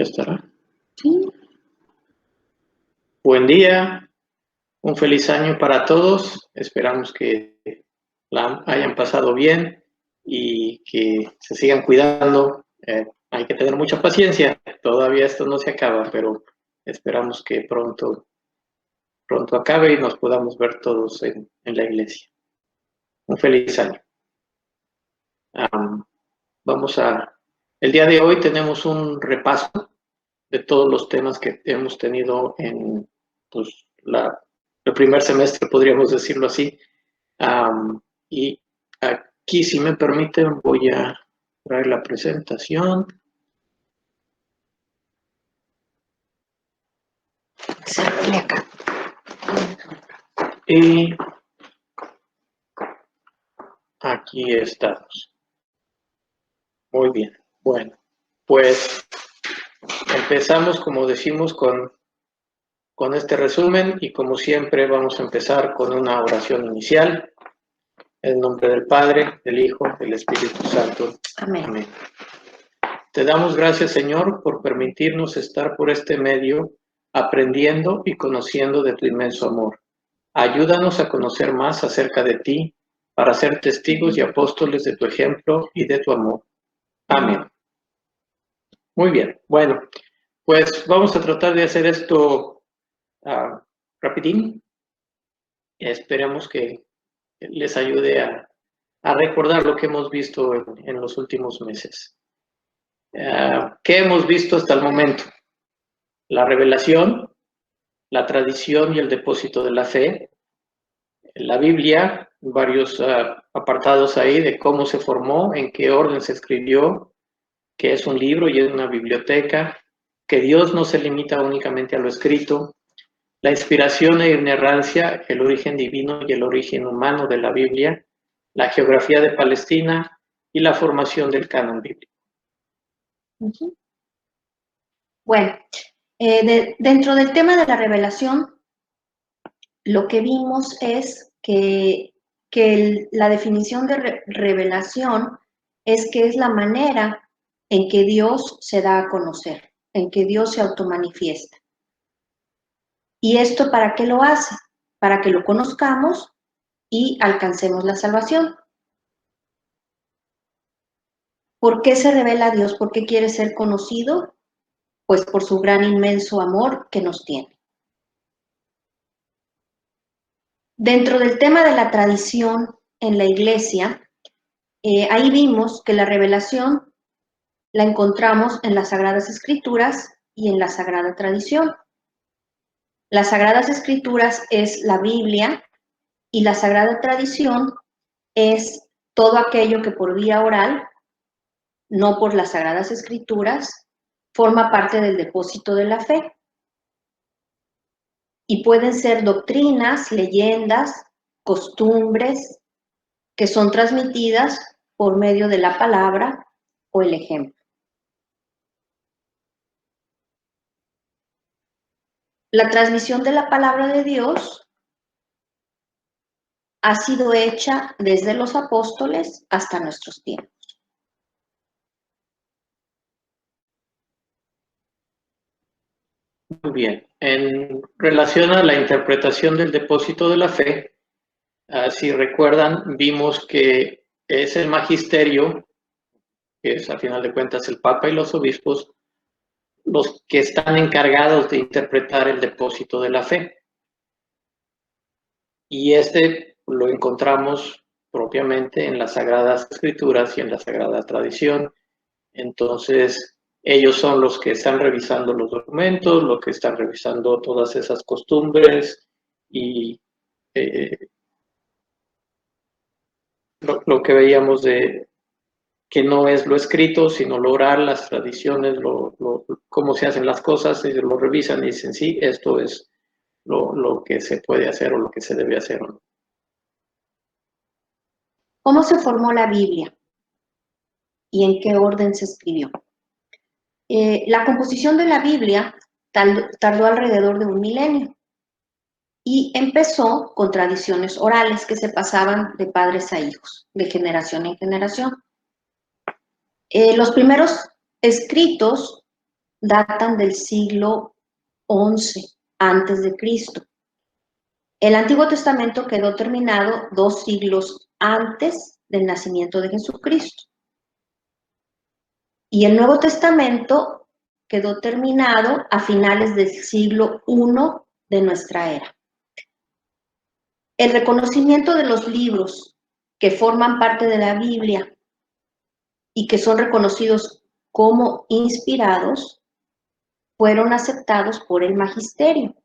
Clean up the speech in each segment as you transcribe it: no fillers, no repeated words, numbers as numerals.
¿Ya estará? Sí. Buen día, un feliz año para todos. Esperamos que la hayan pasado bien y que se sigan cuidando. Hay que tener mucha paciencia. Todavía esto no se acaba, pero esperamos que pronto acabe y nos podamos ver todos en la iglesia. Un feliz año. El día de hoy tenemos un repaso de todos los temas que hemos tenido en pues, el primer semestre, podríamos decirlo así. Y aquí, si me permiten, voy a traer la presentación. Sale acá. Y aquí estamos. Muy bien. Bueno, pues empezamos, como decimos, con este resumen y como siempre vamos a empezar con una oración inicial. En nombre del Padre, del Hijo, del Espíritu Santo. Amén. Amén. Te damos gracias, Señor, por permitirnos estar por este medio, aprendiendo y conociendo de tu inmenso amor. Ayúdanos a conocer más acerca de ti, para ser testigos y apóstoles de tu ejemplo y de tu amor. Amén. Muy bien. Bueno, pues vamos a tratar de hacer esto rapidín. Esperemos que les ayude a recordar lo que hemos visto en los últimos meses. ¿Qué hemos visto hasta el momento? La revelación, la tradición y el depósito de la fe, la Biblia, varios apartados ahí de cómo se formó, en qué orden se escribió, que es un libro y es una biblioteca, que Dios no se limita únicamente a lo escrito, la inspiración e inerrancia, el origen divino y el origen humano de la Biblia, la geografía de Palestina y la formación del canon bíblico. Bueno, dentro del tema de la revelación, lo que vimos es que la definición de revelación es que es la manera en que Dios se da a conocer, en que Dios se automanifiesta. ¿Y esto para qué lo hace? Para que lo conozcamos y alcancemos la salvación. ¿Por qué se revela a Dios? ¿Por qué quiere ser conocido? Pues por su gran inmenso amor que nos tiene. Dentro del tema de la tradición en la iglesia, ahí vimos que la revelación la encontramos en las Sagradas Escrituras y en la Sagrada Tradición. Las Sagradas Escrituras es la Biblia y la Sagrada Tradición es todo aquello que por vía oral, no por las Sagradas Escrituras, forma parte del depósito de la fe. Y pueden ser doctrinas, leyendas, costumbres que son transmitidas por medio de la palabra o el ejemplo. La transmisión de la palabra de Dios ha sido hecha desde los apóstoles hasta nuestros tiempos. Muy bien. En relación a la interpretación del depósito de la fe, si recuerdan, vimos que es el magisterio, que es a final de cuentas el Papa y los obispos, los que están encargados de interpretar el depósito de la fe. Y este lo encontramos propiamente en las Sagradas Escrituras y en la Sagrada Tradición. Entonces, ellos son los que están revisando los documentos, los que están revisando todas esas costumbres y lo que veíamos de que no es lo escrito, sino lo oral, las tradiciones, cómo se hacen las cosas, ellos lo revisan y dicen, sí, esto es lo que se puede hacer o lo que se debe hacer o no. ¿Cómo se formó la Biblia? ¿Y en qué orden se escribió? La composición de la Biblia tardó alrededor de 1 milenio y empezó con tradiciones orales que se pasaban de padres a hijos, de generación en generación. Los primeros escritos datan del siglo XI antes de Cristo. El Antiguo Testamento quedó terminado 2 siglos antes del nacimiento de Jesucristo. Y el Nuevo Testamento quedó terminado a finales del siglo I de nuestra era. El reconocimiento de los libros que forman parte de la Biblia y que son reconocidos como inspirados fueron aceptados por el magisterio.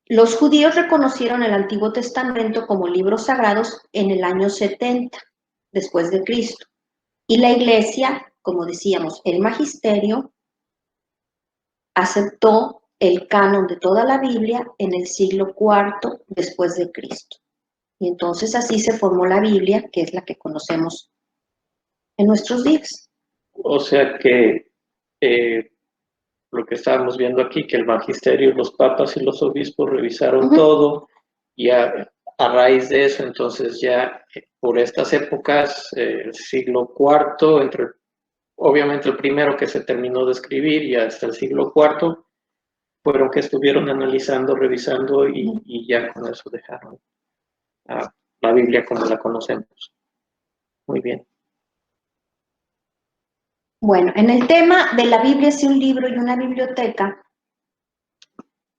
Los judíos reconocieron el Antiguo Testamento como libros sagrados en el año 70 después de Cristo. Y la Iglesia, como decíamos, el magisterio, aceptó el canon de toda la Biblia en el siglo IV después de Cristo. Y entonces así se formó la Biblia, que es la que conocemos en nuestros días. O sea que lo que estábamos viendo aquí, que el magisterio, los papas y los obispos revisaron todo, y a raíz de eso, entonces ya por estas épocas, el siglo IV, obviamente el primero que se terminó de escribir y hasta el siglo IV, fueron que estuvieron analizando, revisando y ya con eso dejaron la Biblia como la conocemos. Muy bien. Bueno, en el tema de la Biblia es un libro y una biblioteca,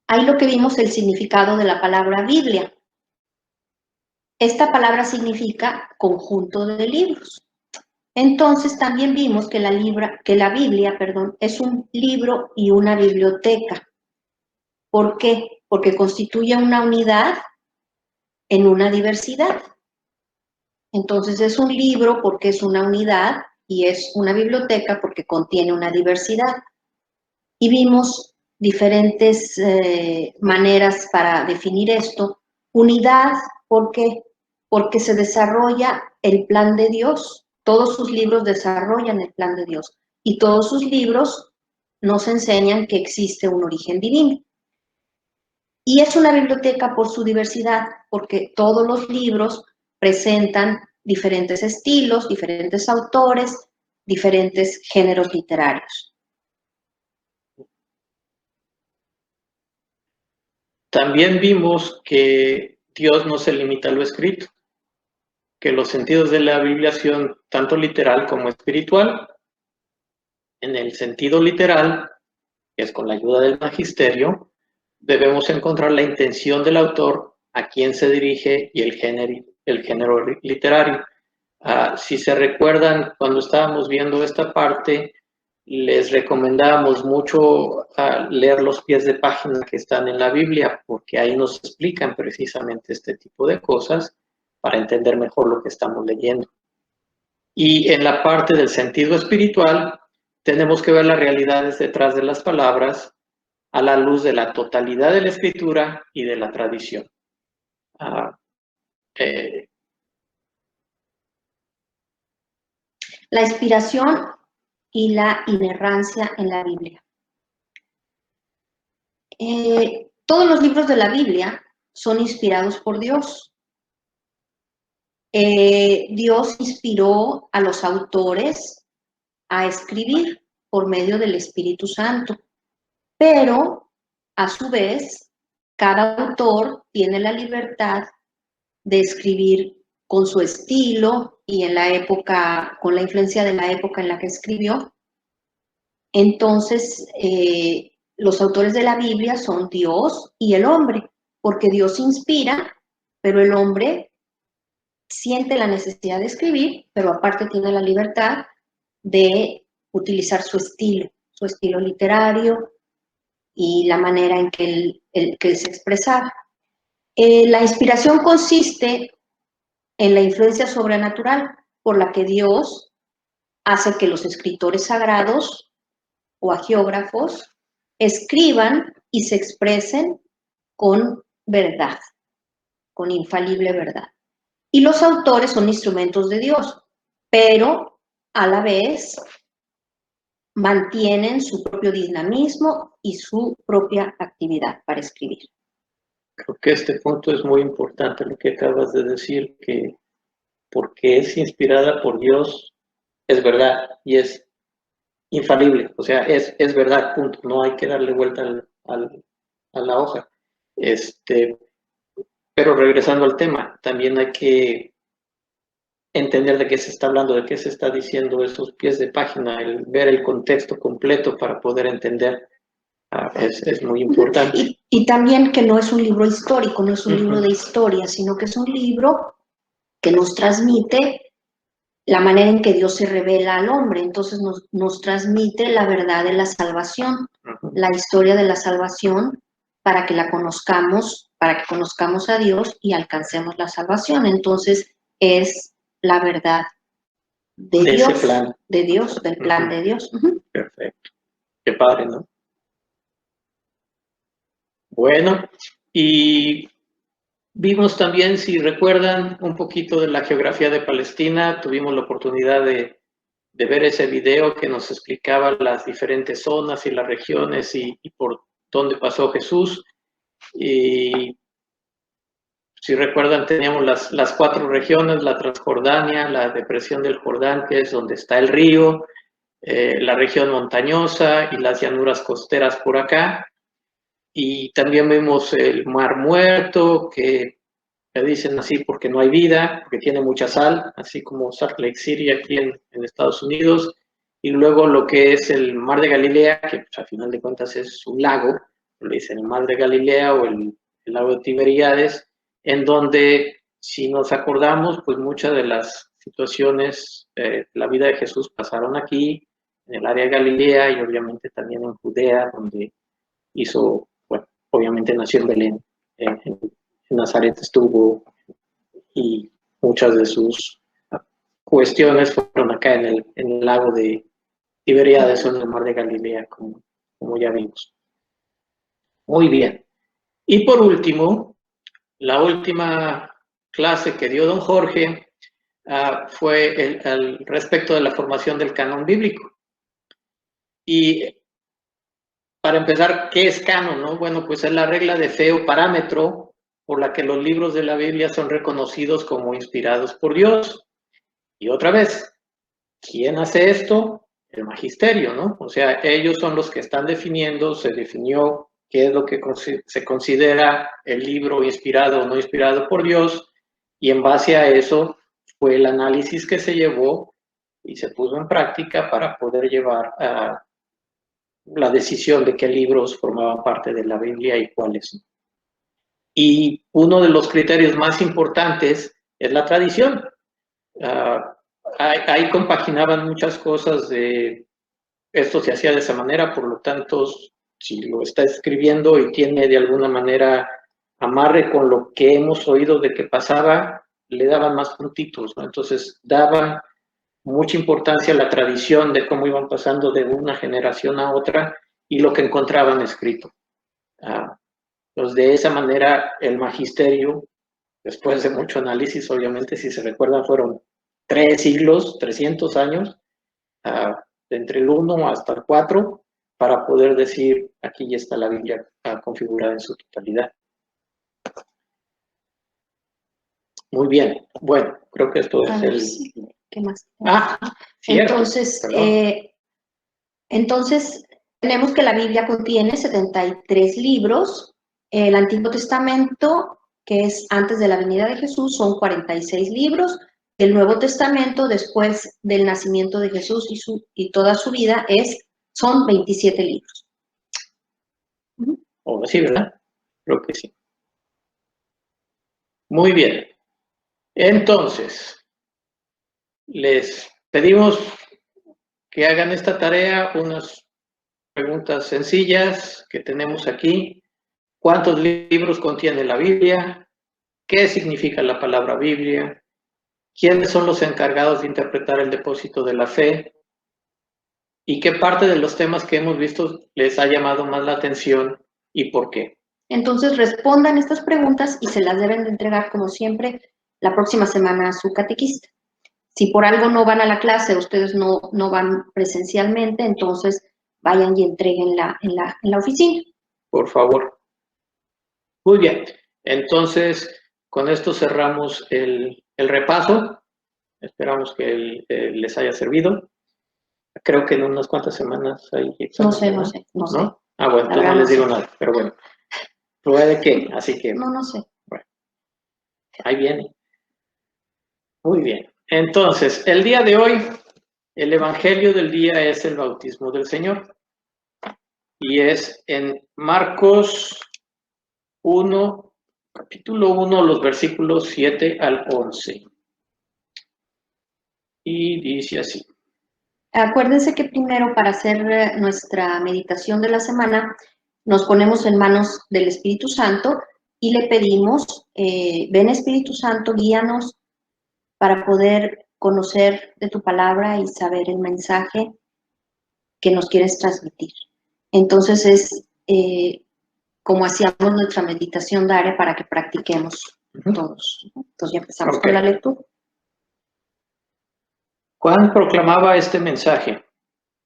ahí lo que vimos el significado de la palabra Biblia. Esta palabra significa conjunto de libros. Entonces también vimos que la Biblia, es un libro y una biblioteca. ¿Por qué? Porque constituye una unidad en una diversidad. Entonces es un libro porque es una unidad y es una biblioteca porque contiene una diversidad. Y vimos diferentes maneras para definir esto. Unidad, ¿por qué? Porque se desarrolla el plan de Dios. Todos sus libros desarrollan el plan de Dios. Y todos sus libros nos enseñan que existe un origen divino. Y es una biblioteca por su diversidad, porque todos los libros presentan diferentes estilos, diferentes autores, diferentes géneros literarios. También vimos que Dios no se limita a lo escrito, que los sentidos de la Biblia son tanto literal como espiritual. En el sentido literal, que es con la ayuda del magisterio, debemos encontrar la intención del autor, a quién se dirige y el género literario. Si se recuerdan, cuando estábamos viendo esta parte, les recomendábamos mucho leer los pies de página que están en la Biblia, porque ahí nos explican precisamente este tipo de cosas para entender mejor lo que estamos leyendo. Y en la parte del sentido espiritual, tenemos que ver las realidades detrás de las palabras a la luz de la totalidad de la escritura y de la tradición. La inspiración y la inerrancia en la Biblia. Todos los libros de la Biblia son inspirados por Dios. Dios inspiró a los autores a escribir por medio del Espíritu Santo, pero a su vez, cada autor tiene la libertad de escribir con su estilo y en la época, con la influencia de la época en la que escribió. Entonces, los autores de la Biblia son Dios y el hombre, porque Dios inspira, pero el hombre siente la necesidad de escribir, pero aparte tiene la libertad de utilizar su estilo literario y la manera en que él se expresaba. La inspiración consiste en la influencia sobrenatural por la que Dios hace que los escritores sagrados o agiógrafos escriban y se expresen con verdad, con infalible verdad. Y los autores son instrumentos de Dios, pero a la vez mantienen su propio dinamismo y su propia actividad para escribir. Creo que este punto es muy importante, lo que acabas de decir, que porque es inspirada por Dios, es verdad, y es infalible, o sea, es verdad, punto, no hay que darle vuelta a la hoja. Pero regresando al tema, también hay que entender de qué se está hablando, de qué se está diciendo esos pies de página, el ver el contexto completo para poder entender, es muy importante. Y también que no es un libro histórico, no es un libro de historia, sino que es un libro que nos transmite la manera en que Dios se revela al hombre. Entonces nos transmite la verdad de la salvación, la historia de la salvación, para que la conozcamos, para que conozcamos a Dios y alcancemos la salvación. Entonces es la verdad de Dios, ese plan. de Dios, del plan de Dios. Perfecto. Qué padre, ¿no? Bueno, y vimos también, si recuerdan, un poquito de la geografía de Palestina. Tuvimos la oportunidad de ver ese video que nos explicaba las diferentes zonas y las regiones y por dónde pasó Jesús. Y si recuerdan, teníamos las 4 regiones: la Transjordania, la depresión del Jordán, que es donde está el río, la región montañosa y las llanuras costeras por acá. Y también vemos el Mar Muerto, que le dicen así porque no hay vida, porque tiene mucha sal, así como Salt Lake City aquí en Estados Unidos. Y luego lo que es el Mar de Galilea, que pues, a final de cuentas es un lago, le dicen el Mar de Galilea o el lago de Tiberíades, en donde, si nos acordamos, pues muchas de las situaciones de la vida de Jesús pasaron aquí, en el área de Galilea y obviamente también en Judea, donde hizo, bueno, obviamente nació en Belén, en Nazaret estuvo, y muchas de sus cuestiones fueron acá en el lago de Tiberíades o en el mar de Galilea, como ya vimos. Muy bien. Y por último, la última clase que dio don Jorge fue el respecto de la formación del canon bíblico. Y para empezar, ¿qué es canon, no? Bueno, pues es la regla de fe o parámetro por la que los libros de la Biblia son reconocidos como inspirados por Dios. Y otra vez, ¿quién hace esto? El magisterio, ¿no? O sea, ellos son los que están definiendo, se definió qué es lo que se considera el libro inspirado o no inspirado por Dios, y en base a eso fue el análisis que se llevó y se puso en práctica para poder llevar a la decisión de qué libros formaban parte de la Biblia y cuáles no. Y uno de los criterios más importantes es la tradición. Ahí compaginaban muchas cosas de esto se hacía de esa manera, por lo tanto, si lo está escribiendo y tiene de alguna manera amarre con lo que hemos oído de que pasaba, le daban más puntitos, ¿no? Entonces daban mucha importancia a la tradición de cómo iban pasando de una generación a otra y lo que encontraban escrito. Pues de esa manera el magisterio, después de mucho análisis, obviamente, si se recuerdan, fueron 3 siglos, 300 años, entre el 1 hasta el 4, para poder decir, aquí ya está la Biblia configurada en su totalidad. Muy bien, bueno, creo que esto es el... Sí. ¿Qué más? Cierto, entonces, tenemos que la Biblia contiene 73 libros. El Antiguo Testamento, que es antes de la venida de Jesús, son 46 libros. El Nuevo Testamento, después del nacimiento de Jesús y toda su vida, son 27 libros. O sí, ¿verdad? Creo que sí. Muy bien. Entonces, les pedimos que hagan esta tarea, unas preguntas sencillas que tenemos aquí. ¿Cuántos libros contiene la Biblia? ¿Qué significa la palabra Biblia? ¿Quiénes son los encargados de interpretar el depósito de la fe? ¿Y qué parte de los temas que hemos visto les ha llamado más la atención y por qué? Entonces respondan estas preguntas y se las deben de entregar, como siempre, la próxima semana a su catequista. Si por algo no van a la clase, ustedes no van presencialmente, entonces vayan y entreguenla en la oficina. Por favor. Muy bien. Entonces, con esto cerramos el repaso. Esperamos que les haya servido. Creo que en unas cuantas semanas hay examen, No sé, ¿verdad? no sé. Ah, bueno, La entonces no verdad les no digo sé. nada, pero bueno. Puede que, así que, No sé. bueno, ahí viene. Muy bien. Entonces, el día de hoy, el evangelio del día es el bautismo del Señor. Y es en Marcos 1, capítulo 1, los versículos 7 al 11. Y dice así. Acuérdense que primero para hacer nuestra meditación de la semana nos ponemos en manos del Espíritu Santo y le pedimos, ven Espíritu Santo, guíanos para poder conocer de tu palabra y saber el mensaje que nos quieres transmitir. Entonces es como hacíamos nuestra meditación diaria para que practiquemos todos. Entonces ya empezamos con la lectura. Juan proclamaba este mensaje.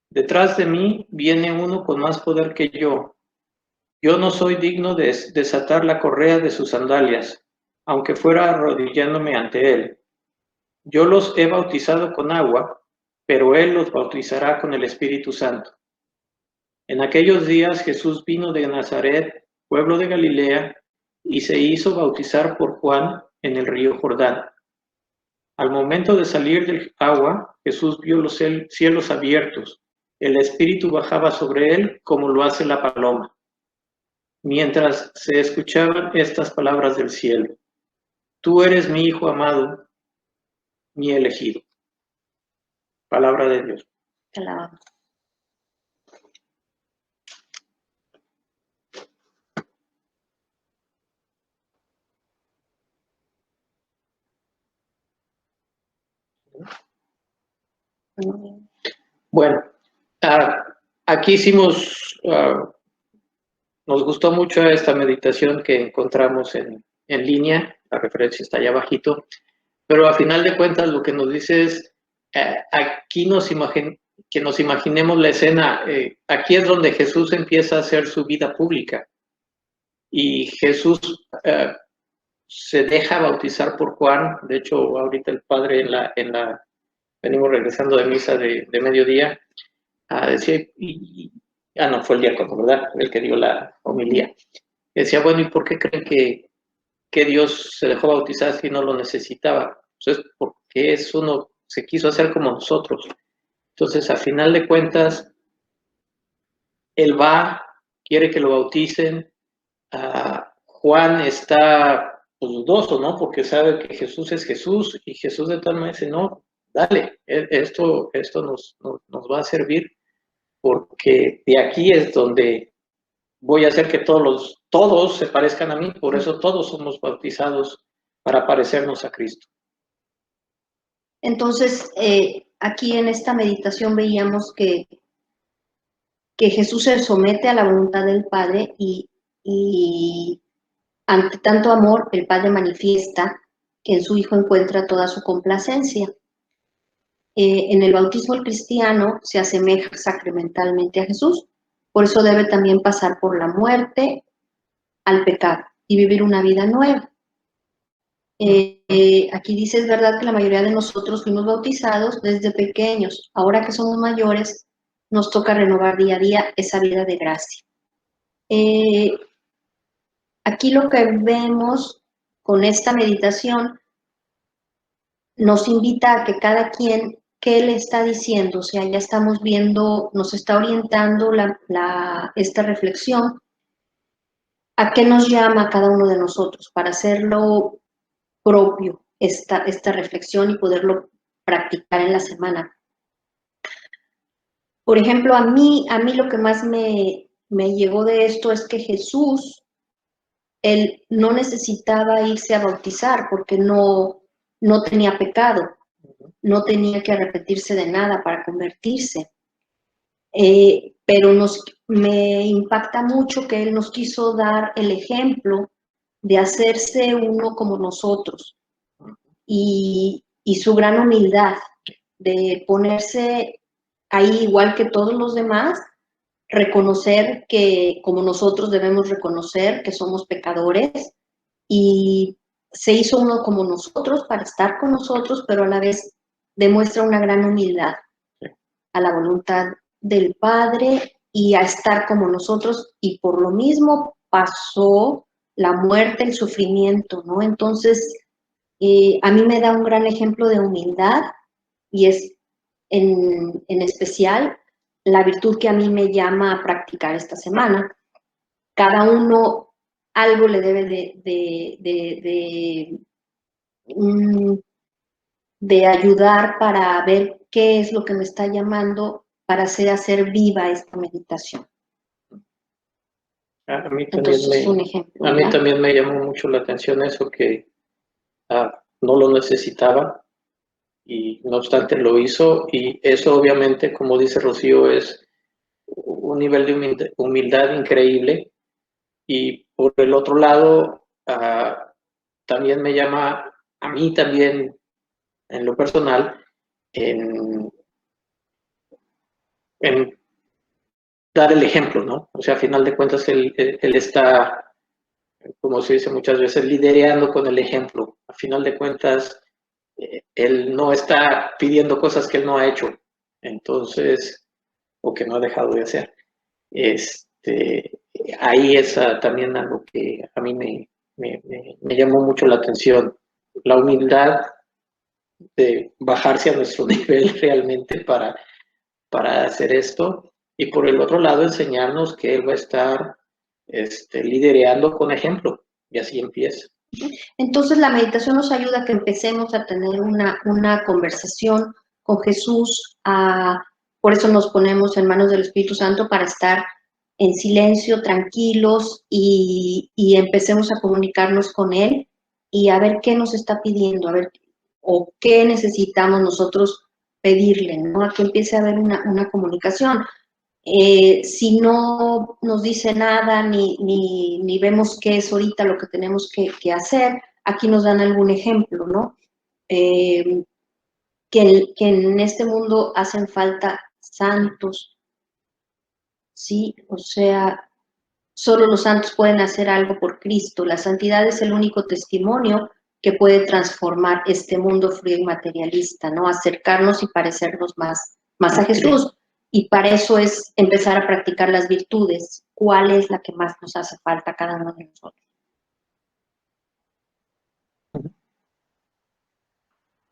Detrás de mí viene uno con más poder que yo. Yo no soy digno de desatar la correa de sus sandalias, aunque fuera arrodillándome ante él. Yo los he bautizado con agua, pero él los bautizará con el Espíritu Santo. En aquellos días Jesús vino de Nazaret, pueblo de Galilea, y se hizo bautizar por Juan en el río Jordán. Al momento de salir del agua, Jesús vio los cielos abiertos. El Espíritu bajaba sobre él como lo hace la paloma. Mientras se escuchaban estas palabras del cielo: Tú eres mi Hijo amado, mi elegido. Palabra de Dios. Te alabamos. Bueno, aquí hicimos, nos gustó mucho esta meditación que encontramos en línea, la referencia está allá abajito, pero a final de cuentas lo que nos dice es, aquí que nos imaginemos la escena, aquí es donde Jesús empieza a hacer su vida pública y Jesús se deja bautizar por Juan. De hecho, ahorita el padre venimos regresando de misa de mediodía, decía, no, fue el diácono, ¿verdad? El que dio la homilía. Decía, bueno, ¿y por qué creen que Dios se dejó bautizar si no lo necesitaba? Pues porque se quiso hacer como nosotros. Entonces, a final de cuentas, él quiere que lo bauticen. Juan está pues, dudoso, ¿no? Porque sabe que Jesús es Jesús y Jesús de tal manera dice, no, dale, esto nos va a servir porque de aquí es donde voy a hacer que todos se parezcan a mí, por eso todos somos bautizados para parecernos a Cristo. Entonces, aquí en esta meditación veíamos que Jesús se somete a la voluntad del Padre y ante tanto amor, el Padre manifiesta que en su Hijo encuentra toda su complacencia. En el bautismo el cristiano se asemeja sacramentalmente a Jesús, por eso debe también pasar por la muerte al pecado y vivir una vida nueva. Aquí dice, es verdad que la mayoría de nosotros fuimos bautizados desde pequeños. Ahora que somos mayores, nos toca renovar día a día esa vida de gracia. Aquí lo que vemos con esta meditación nos invita a que cada quien, ¿qué le está diciendo? O sea, ya estamos viendo, nos está orientando esta reflexión a qué nos llama cada uno de nosotros para hacerlo propio esta reflexión y poderlo practicar en la semana. Por ejemplo, a mí lo que más me llegó de esto es que Jesús, él no necesitaba irse a bautizar porque no tenía pecado, no tenía que arrepentirse de nada para convertirse. Pero me impacta mucho que él nos quiso dar el ejemplo de hacerse uno como nosotros y su gran humildad de ponerse ahí igual que todos los demás, reconocer que como nosotros debemos reconocer que somos pecadores y se hizo uno como nosotros para estar con nosotros, pero a la vez demuestra una gran humildad. a la voluntad del Padre y a estar como nosotros, y por lo mismo pasó la muerte, el sufrimiento, ¿no? Entonces, a mí me da un gran ejemplo de humildad, y es en especial la virtud que a mí me llama a practicar esta semana. Cada uno algo le debe de ayudar para ver qué es lo que me está llamando para hacer viva esta meditación. A mí Entonces es un ejemplo. A mí también me llamó mucho la atención eso, que no lo necesitaba y no obstante lo hizo, y eso obviamente, como dice Rocío, es un nivel de humildad increíble. Y por el otro lado, también me llama a mí también en lo personal en dar el ejemplo, ¿no? O sea, a final de cuentas él está, como se dice muchas veces, liderando con el ejemplo. A final de cuentas, él no está pidiendo cosas que él no ha hecho, entonces, o que no ha dejado de hacer. Ahí es también algo que a mí me llamó mucho la atención, la humildad de bajarse a nuestro nivel realmente para hacer esto, y por el otro lado enseñarnos que él va a estar liderando con ejemplo, y así empieza. Entonces la meditación nos ayuda a que empecemos a tener una conversación con Jesús, por eso nos ponemos en manos del Espíritu Santo para estar en silencio, tranquilos, y empecemos a comunicarnos con Él y a ver qué nos está pidiendo, a ver, o qué necesitamos nosotros pedirle, ¿no? A que empiece a haber una comunicación. Si no nos dice nada ni vemos qué es ahorita lo que tenemos que hacer, aquí nos dan algún ejemplo, ¿no? Que en este mundo hacen falta santos, ¿sí? O sea, solo los santos pueden hacer algo por Cristo. La santidad es el único testimonio que puede transformar este mundo frío y materialista, ¿no? Acercarnos y parecernos más a Jesús. Y para eso es empezar a practicar las virtudes. ¿Cuál es la que más nos hace falta a cada uno de nosotros?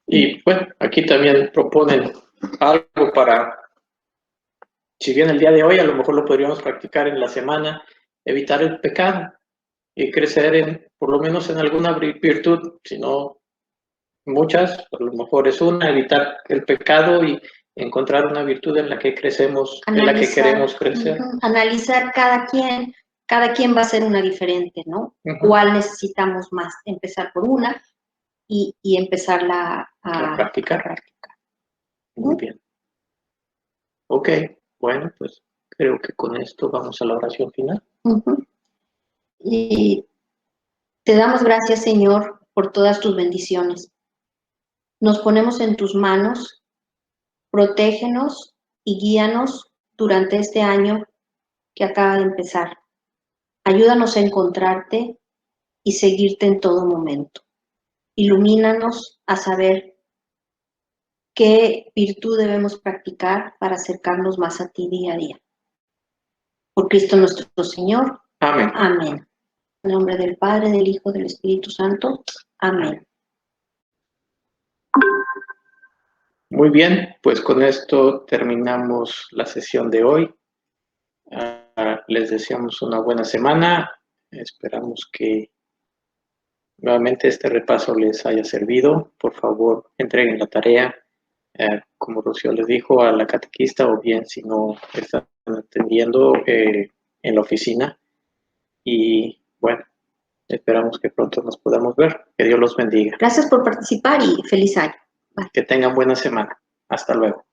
Y bueno, aquí también proponen algo para, si bien el día de hoy a lo mejor lo podríamos practicar en la semana, evitar el pecado y crecer por lo menos en alguna virtud, si no muchas, a lo mejor es una, evitar el pecado y encontrar una virtud en la que crecemos, en la que queremos crecer. Analizar cada quien va a ser una diferente, ¿no? ¿Cuál necesitamos más? Empezar por una y empezarla a practicar. Muy bien. Ok, bueno, pues creo que con esto vamos a la oración final. Y te damos gracias, Señor, por todas tus bendiciones. Nos ponemos en tus manos, protégenos y guíanos durante este año que acaba de empezar. Ayúdanos a encontrarte y seguirte en todo momento. Ilumínanos a saber qué virtud debemos practicar para acercarnos más a ti día a día. Por Cristo nuestro Señor. Amén. Amén. En nombre del Padre, del Hijo, del Espíritu Santo. Amén. Muy bien, pues con esto terminamos la sesión de hoy. Les deseamos una buena semana. Esperamos que nuevamente este repaso les haya servido. Por favor, entreguen la tarea, como Rocío les dijo, a la catequista, o bien si no están atendiendo en la oficina. Y bueno, esperamos que pronto nos podamos ver. Que Dios los bendiga. Gracias por participar y feliz año. Bye. Que tengan buena semana. Hasta luego.